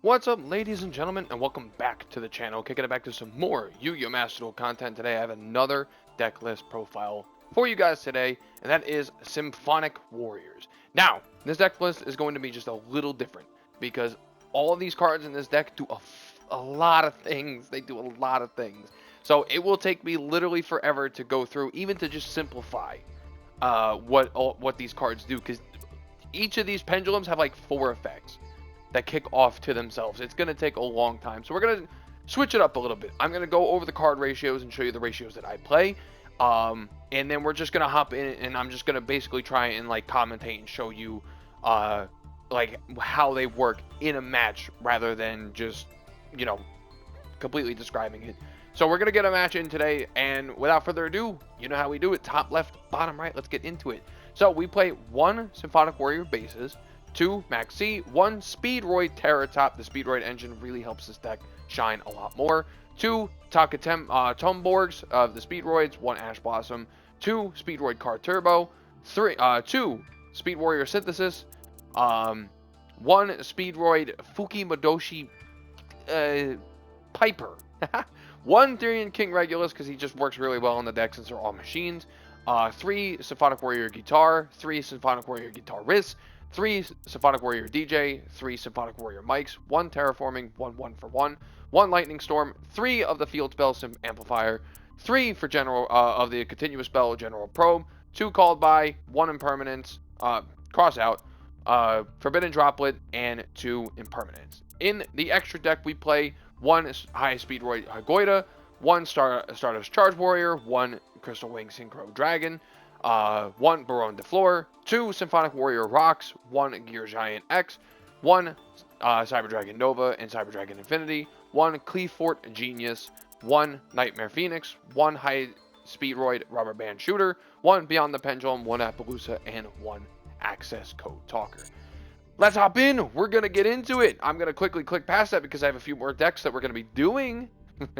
What's up, ladies and gentlemen, and welcome back to the channel. Kicking it back to some more Yu-Gi-Oh! Master Duel content. Today I have another deck list profile for you guys today, and that is Symphonic Warriors. Now, this deck list is going to be just a little different because all of these cards in this deck do a lot of things. They do a lot of things. So it will take me literally forever to go through, even to just simplify what these cards do, because each of these pendulums have like 4 effects that kick off to themselves. It's going to take a long time. So we're going to switch it up a little bit. I'm going to go over the card ratios and show you the ratios that I play. And then we're just going to hop in and I'm just going to basically try and like commentate and show you like how they work in a match rather than just, you know, completely describing it. So we're going to get a match in today, and without further ado, you know how we do it. Top left, bottom right, let's get into it. So we play 1 Symphonic Warrior bases, 2 Max C, 1 Speedroid Terratop. The Speedroid engine really helps this deck shine a lot more. 2 Tomborgs of the Speedroids, 1 Ash Blossom, 2 Speedroid Card Turbo, 2 Speed Warrior Synthesis, 1 Speedroid Fuki Madoshi Piper, 1 Therian King Regulus because he just works really well on the deck since they're all machines, 3 Symphonic Warrior Guitar, 3 Symphonic Warrior Guitar Riss, 3 Symphonic Warrior DJ, 3 Symphonic Warrior Mics, 1 Terraforming, 1 for 1, 1 Lightning Storm, 3 of the Field Spell Amplifier, 3 for General of the Continuous Spell General Probe, 2 Called By, 1 Impermanence, Cross Out, Forbidden Droplet, and 2 Impermanence. In the extra deck, we play 1 High Speedroid Goida, 1 Stardust Charge Warrior, 1 Crystal Wing Synchro Dragon, 1 Baron de Fleur, 2 Symphonic Warrior Rocks, 1 Gear Giant X, 1 Cyber Dragon Nova and Cyber Dragon Infinity, 1 Cleefort Genius, 1 Nightmare Phoenix, 1 High Speedroid Rubber Band Shooter, 1 Beyond the Pendulum, 1 Appaloosa, and 1 Access Code Talker. Let's hop in. We're going to get into it. I'm going to quickly click past that because I have a few more decks that we're going to be doing. And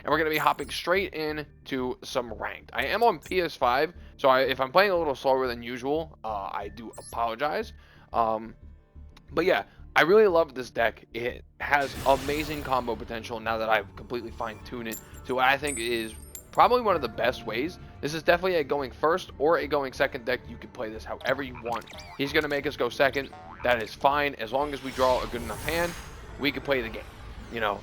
we're going to be hopping straight into some ranked. I am on PS5, so if I'm playing a little slower than usual, I do apologize. But yeah, I really love this deck. It has amazing combo potential now that I've completely fine-tuned it to what I think is probably one of the best ways. This is definitely a going first or a going second deck. You can play this however you want. He's going to make us go second. That is fine. As long as we draw a good enough hand, we can play the game. You know,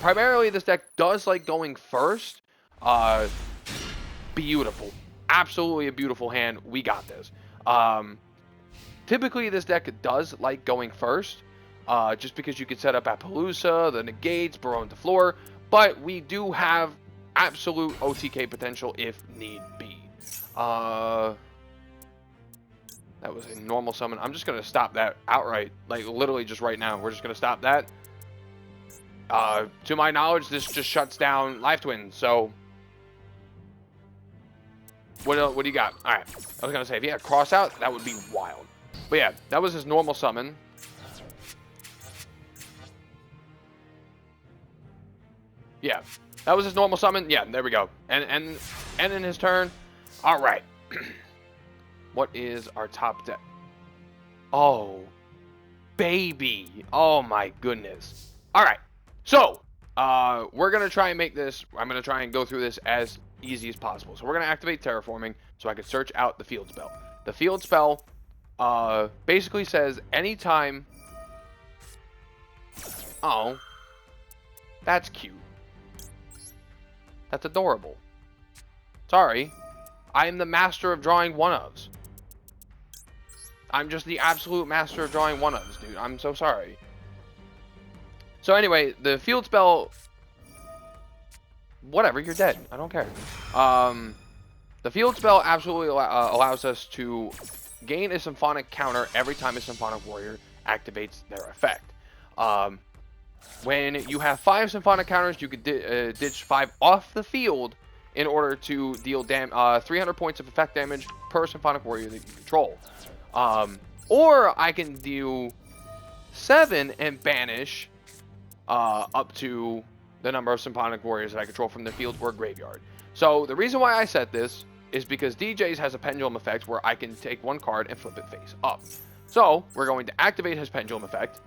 primarily this deck does like going first. Beautiful. Absolutely a beautiful hand. We got this. Typically this deck does like going first. Just because you can set up Appaloosa, the negates, Baron de Fleur. But we do have absolute OTK potential if need be. That was a normal summon. I'm just going to stop that outright. Like, literally just right now. We're just going to stop that. To my knowledge, this just shuts down Life Twin. So, what do you got? Alright. I was going to say, if he had Cross Out, that would be wild. But yeah, that was his normal summon. Yeah. That was his normal summon. Yeah, there we go. And in his turn. Alright. What is our top deck? Oh, baby. Oh, my goodness. All right. So, we're going to try and make this, I'm going to try and go through this as easy as possible. So, we're going to activate Terraforming so I can search out the field spell. The field spell basically says anytime. Oh, that's cute. That's adorable. Sorry. I am the master of drawing one-ofs. I'm just the absolute master of drawing one-ofs, dude. I'm so sorry. So anyway, the field spell... Whatever, you're dead. I don't care. The field spell absolutely allows us to gain a symphonic counter every time a symphonic warrior activates their effect. When you have 5 symphonic counters, you can ditch 5 off the field in order to deal 300 points of effect damage per symphonic warrior that you control. Or I can do 7 and banish up to the number of symphonic warriors that I control from the field or graveyard. So the reason why I set this is because DJ's has a pendulum effect where I can take 1 card and flip it face up. So we're going to activate his pendulum effect.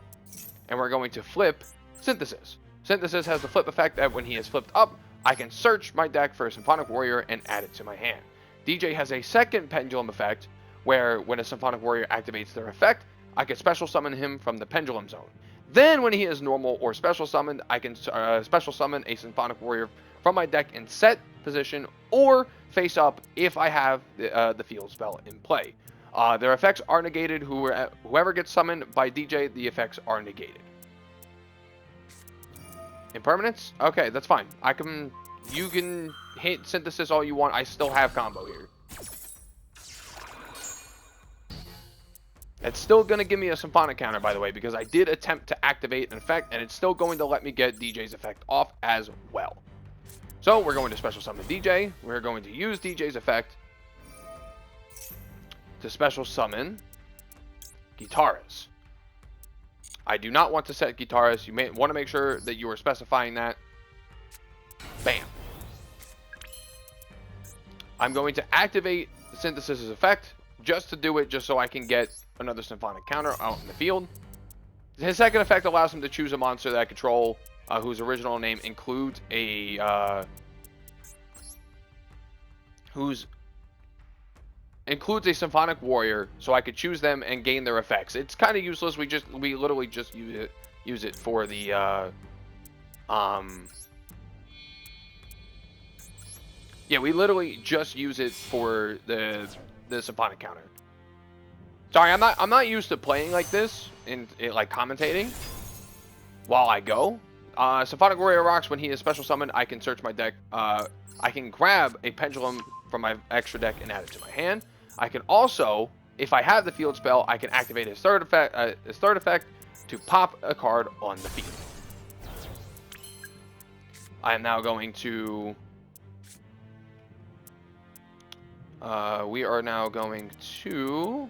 and we're going to flip Synthesis. Synthesis has the flip effect that when he is flipped up, I can search my deck for a Symphonic Warrior and add it to my hand. DJ has a second Pendulum effect, where when a Symphonic Warrior activates their effect, I can special summon him from the Pendulum Zone. Then when he is normal or special summoned, I can special summon a Symphonic Warrior from my deck in set position or face up if I have the field spell in play. Their effects are negated. Whoever gets summoned by DJ, the effects are negated. Impermanence? Okay, that's fine. You can hit Synthesis all you want. I still have combo here. It's still going to give me a Symphonic counter, by the way, because I did attempt to activate an effect, and it's still going to let me get DJ's effect off as well. So we're going to special summon DJ. We're going to use DJ's effect to special summon Guitarist. I do not want to set Guitarist. You may want to make sure that you are specifying that. Bam. I'm going to activate Synthesis's effect just to do it, just so I can get another Symphonic counter out in the field. His second effect allows him to choose a monster that I control, whose original name includes a Symphonic Warrior, so I could choose them and gain their effects. It's kind of useless. We literally just use it for the yeah, we literally just use it for the Symphonic counter. Sorry, I'm not used to playing like this in like commentating while I go. Symphonic Warrior rocks. When he is special summoned, I can search my deck. I can grab a Pendulum from my extra deck and add it to my hand. I can also, if I have the field spell, I can activate his third effect to pop a card on the field. I am now going to. We are now going to.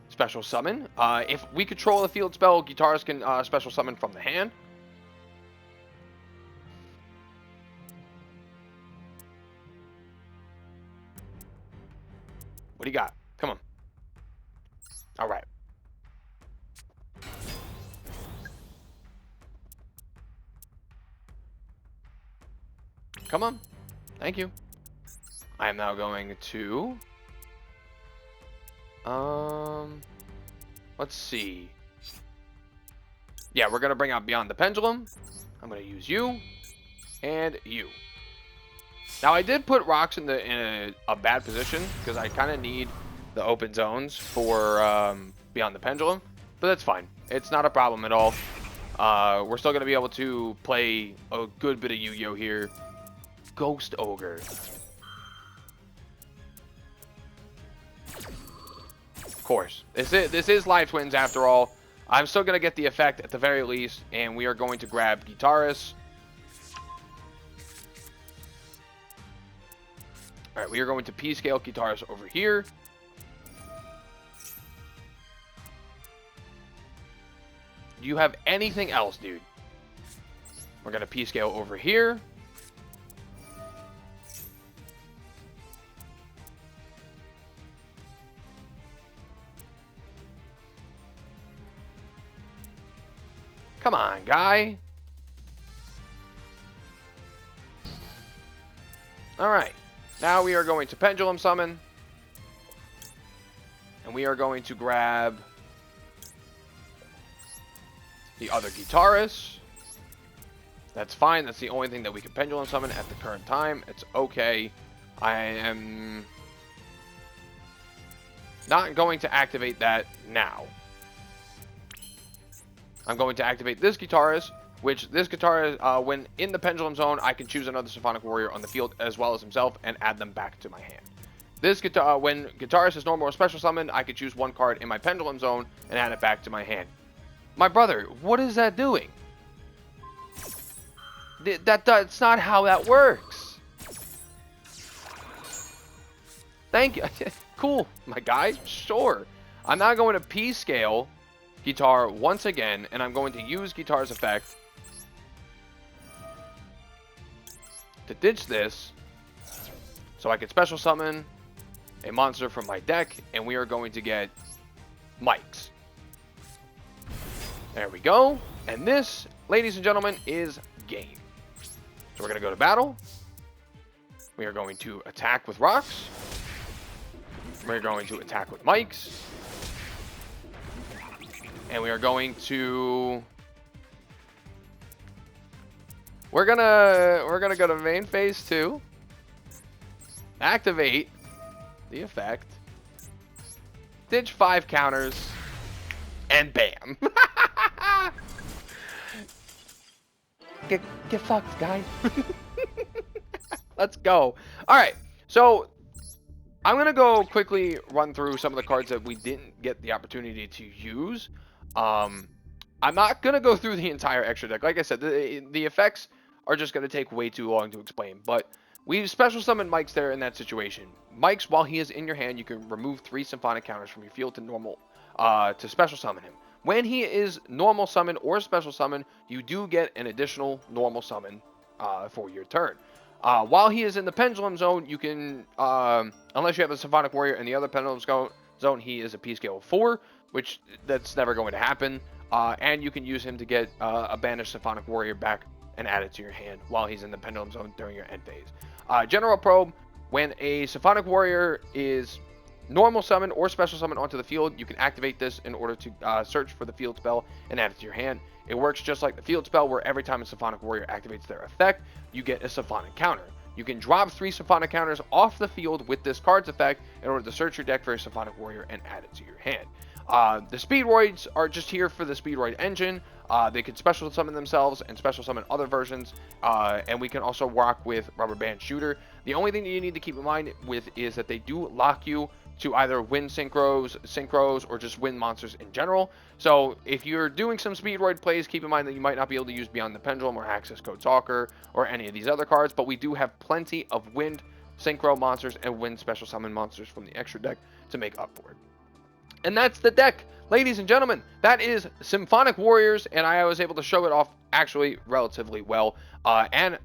Special summon. If we control the field spell, Guitarist can special summon from the hand. What do you got? Come on. All right. Come on. Thank you. I am now going to. Let's see. Yeah, we're gonna bring out Beyond the Pendulum. I'm gonna use you and you. Now I did put rocks in a bad position because I kind of need the open zones for Beyond the Pendulum, but that's fine. It's not a problem at all. We're still gonna be able to play a good bit of Yu-Gi-Oh here. Ghost Ogre. Of course. This is Live Twins after all. I'm still going to get the effect at the very least, and we are going to grab Guitarist. Alright, we are going to P-scale Guitarist over here. Do you have anything else, dude? We're going to P-scale over here. Come on, guy. Alright. Now we are going to Pendulum Summon. And we are going to grab the other Guitarist. That's fine. That's the only thing that we can Pendulum Summon at the current time. It's okay. I am not going to activate that now. I'm going to activate this Guitarist, which this Guitarist, when in the Pendulum Zone, I can choose another Symphonic Warrior on the field as well as himself and add them back to my hand. This when Guitarist is normal or special summoned, I can choose one card in my Pendulum Zone and add it back to my hand. My brother, what is that doing? That's not how that works. Thank you. Cool, my guy. Sure. I'm now going to P-scale Guitar once again, and I'm going to use Guitar's effect to ditch this so I can special summon a monster from my deck, and we are going to get Mike's. There we go. And this, ladies and gentlemen, is game. So we're going to go to battle. We are going to attack with rocks. We're going to attack with Mike's. And we are going to... We're gonna go to main phase 2. Activate the effect. Ditch 5 counters. And bam. Get fucked, guys. Let's go. Alright, so I'm going to go quickly run through some of the cards that we didn't get the opportunity to use. I'm not going to go through the entire extra deck. Like I said, the effects are just going to take way too long to explain. But we've special summoned Mike's there in that situation. Mike's, while he is in your hand, you can remove 3 Symphonic counters from your field to normal, to special summon him. When he is normal summon or special summon, you do get an additional normal summon for your turn. While he is in the Pendulum Zone, you can, unless you have a Symphonic Warrior in the other Pendulum Zone, he is a P scale of 4, which that's never going to happen. And you can use him to get a banished Symphonic Warrior back and add it to your hand while he's in the Pendulum Zone during your end phase. General Probe, when a Symphonic Warrior is normal summon or special summon onto the field, you can activate this in order to search for the field spell and add it to your hand. It works just like the field spell, where every time a Symphonic Warrior activates their effect, you get a Symphonic counter. You can drop 3 Symphonic counters off the field with this card's effect in order to search your deck for a Symphonic Warrior and add it to your hand. The Speedroids are just here for the Speedroid engine. They can special summon themselves and special summon other versions, and we can also rock with Rubber Band Shooter. The only thing that you need to keep in mind with is that they do lock you to either win synchros, or just win monsters in general. So if you're doing some Speedroid plays, keep in mind that you might not be able to use Beyond the Pendulum or Access Code Talker or any of these other cards, but we do have plenty of wind synchro monsters and wind special summon monsters from the extra deck to make up for it. And that's the deck, ladies and gentlemen. That is Symphonic Warriors, and I was able to show it off actually relatively well, and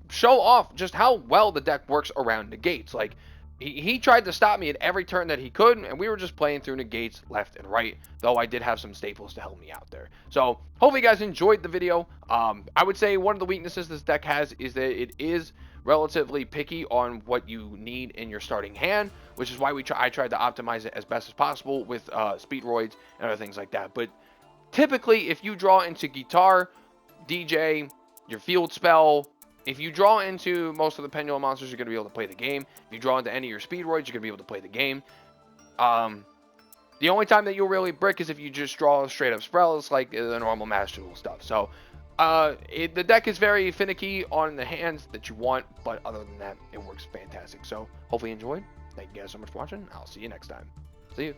show off just how well the deck works around negates. Like, he tried to stop me at every turn that he could, and we were just playing through negates left and right, though I did have some staples to help me out there. So, hopefully you guys enjoyed the video. I would say one of the weaknesses this deck has is that it is relatively picky on what you need in your starting hand, which is why I tried to optimize it as best as possible with Speedroids and other things like that. But typically, if you draw into Guitar, DJ, your field spell, if you draw into most of the Pendulum monsters, you're going to be able to play the game. If you draw into any of your Speedroids, you're going to be able to play the game. The only time that you'll really brick is if you just draw straight up spells like the normal Master Duel stuff. So, the deck is very finicky on the hands that you want, but other than that, it works fantastic. So, hopefully you enjoyed. Thank you guys so much for watching. I'll see you next time. See you.